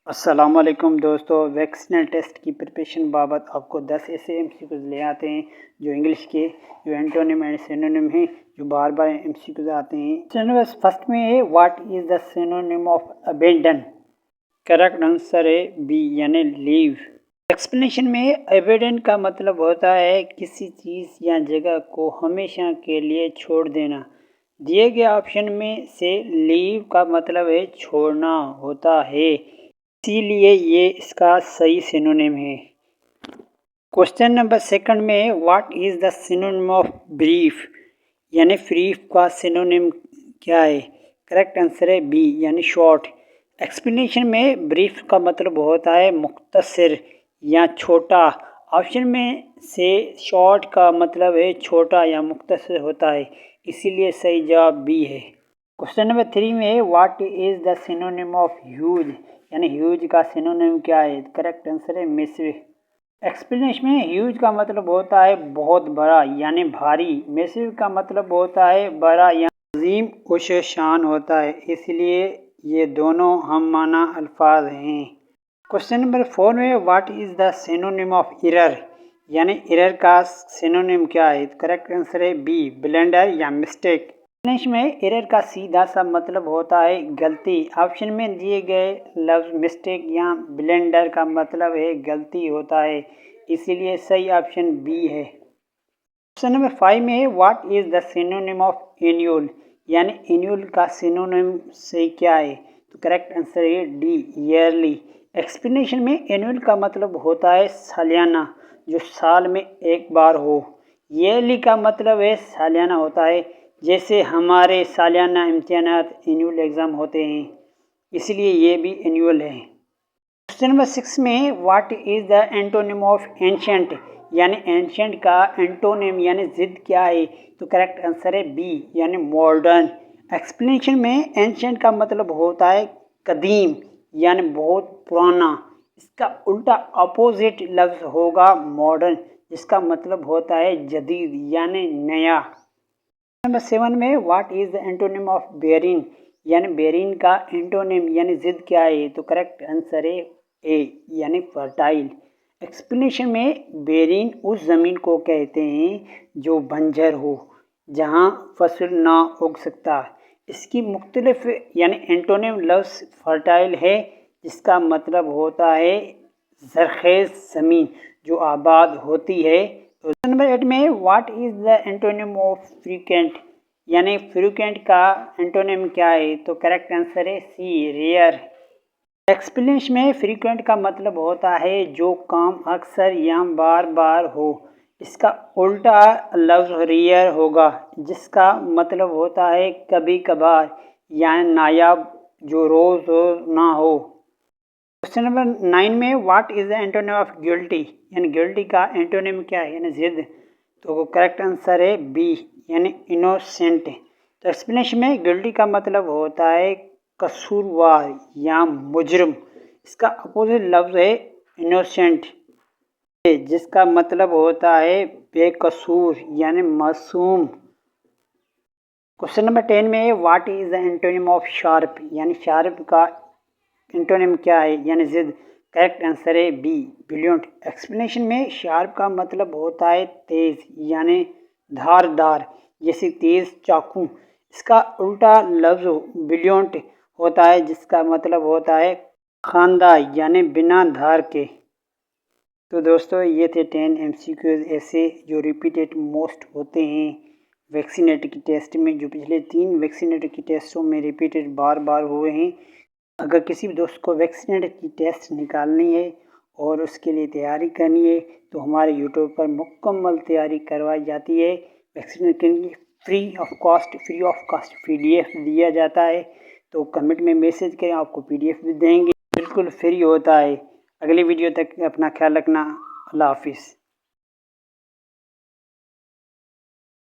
अस्सलामुअलैकुम दोस्तों, वैक्सीनल टेस्ट की प्रिपरेशन बाबत आपको 10 ऐसे एमसीक्यूज़ ले आते हैं जो इंग्लिश के जो एंटोनिम एंड सिनोनिम हैं, जो बार बार एमसीक्यूज़ आते हैं। फर्स्ट में है what is the synonym of abandon. Correct answer है बी यानी लीव। एक्सप्लेनेशन में अबेंडन का मतलब होता है किसी चीज़ या जगह को हमेशा के लिए छोड़ देना। दिए गए ऑप्शन में से लीव का मतलब है छोड़ना होता है, इसीलिए ये इसका सही सिनोनिम है। क्वेश्चन नंबर सेकंड में what is the synonym of brief यानी ब्रीफ का सिनोनिम क्या है। करेक्ट आंसर है बी यानी शॉर्ट। एक्सप्लेनेशन में ब्रीफ का मतलब होता है मुख्तसर या छोटा। ऑप्शन में से शॉर्ट का मतलब है छोटा या मुख्तसर होता है, इसीलिए सही जवाब बी है। क्वेश्चन नंबर 3 में है what is the synonym of huge यानी ह्यूज का सिनोनिम क्या है। करेक्ट आंसर है मैसिव। एक्सप्लेनेशन में ह्यूज का मतलब होता है बहुत बड़ा यानी भारी। मैसिव का मतलब होता है बड़ा या अजीम कुछ शान होता है, इसलिए ये दोनों हम माना अल्फाज हैं। क्वेश्चन नंबर 4 में what is the synonym of error यानी एरर का सिनोनिम क्या है। करेक्ट आंसर है बी ब्लंडर या मिस्टेक। इंग्लिश में एरर का सीधा सा मतलब होता है गलती। ऑप्शन में दिए गए लफ्ज़ मिस्टेक या ब्लेंडर का मतलब है गलती होता है, इसीलिए सही ऑप्शन बी है। क्वेश्चन नंबर 5 में है what is the synonym of annual यानी एनुअल का सिनोनिम से क्या है। तो करेक्ट आंसर है डी ईयरली। एक्सप्लेनेशन में एनुअल का मतलब होता है सालियाना, जो साल में एक बार हो। ईयरली का मतलब है सालियाना होता है, जैसे हमारे सालियाना इम्तिहानात एनुअल एग्ज़ाम होते हैं, इसलिए ये भी एनुअल है। क्वेश्चन नंबर 6 में what is the antonym of ancient यानी एंशंट का एंटोनिम यानी ज़िद क्या है। तो करेक्ट आंसर है बी यानी मॉडर्न। एक्सप्लेनेशन में एंशंट का मतलब होता है कदीम यानी बहुत पुराना। इसका उल्टा अपोजिट लफ्ज़ होगा मॉडर्न, जिसका मतलब होता है जदीद यानी नया। नंबर 7 में what is the antonym of barren यानी बेरिन का एंटोनिम यानी ज़िद क्या है। तो करेक्ट आंसर है ए यानी फर्टाइल। एक्सप्लेनेशन में बेरिन उस ज़मीन को कहते हैं जो बंजर हो, जहां फसल ना उग सकता। इसकी मुख्तलिफ यानी एंटोनिम लफ्ज़ फर्टाइल है, जिसका मतलब होता है ज़रख़ेज़ ज़मीन जो आबाद होती है। क्वेश्चन नंबर 8 में what is the antonym of frequent यानी फ्रीक्वेंट का एंटोनिम क्या है। तो करेक्ट आंसर है सी रेयर। एक्सप्लेनेशन में फ्रीक्वेंट का मतलब होता है जो काम अक्सर या बार बार हो। इसका उल्टा लफ्ज़ रेयर होगा, जिसका मतलब होता है कभी कभार यानी नायाब, जो रोज़ ना हो। क्वेश्चन नंबर 9 में what is the antonym of guilty यानी गिल्टी का एंटोनिम क्या है यानी जिद। तो करेक्ट आंसर है बी यानी इनोसेंट। तो एक्सप्लेनेशन में गिल्टी का मतलब होता है कसूरवार या मुजरिम। इसका अपोजिट लफ्ज़ है इनोसेंट, जिसका मतलब होता है बेकसूर यानी मासूम। क्वेश्चन नंबर 10 में what is the antonym of sharp यानी शार्प का एंटोनिम क्या है यानी जिद। करेक्ट आंसर है बी ब्रिलियंट। एक्सप्लेनेशन में शार्प का मतलब होता है तेज़ यानी धारदार, जैसे तेज़ चाकू। इसका उल्टा लफ्ज़ ब्रिलियंट होता है, जिसका मतलब होता है खानदा यानी बिना धार के। तो दोस्तों, ये थे 10 एमसीक्यूज़ ऐसे जो रिपीटेड मोस्ट होते हैं वैक्सीनेटर की टेस्ट में, जो पिछले 3 वैक्सीनेटर की टेस्टों में रिपीटेड बार बार हुए हैं। अगर किसी भी दोस्त को वैक्सीनेटर की टेस्ट निकालनी है और उसके लिए तैयारी करनी है, तो हमारे यूट्यूब पर मुकम्मल तैयारी करवाई जाती है। वैक्सीनेटर के लिए फ्री ऑफ कॉस्ट PDF दिया जाता है, तो कमेंट में मैसेज करें, आपको PDF भी देंगे, बिल्कुल फ्री होता है। अगली वीडियो तक अपना ख्याल रखना। अल्लाह हाफिज़।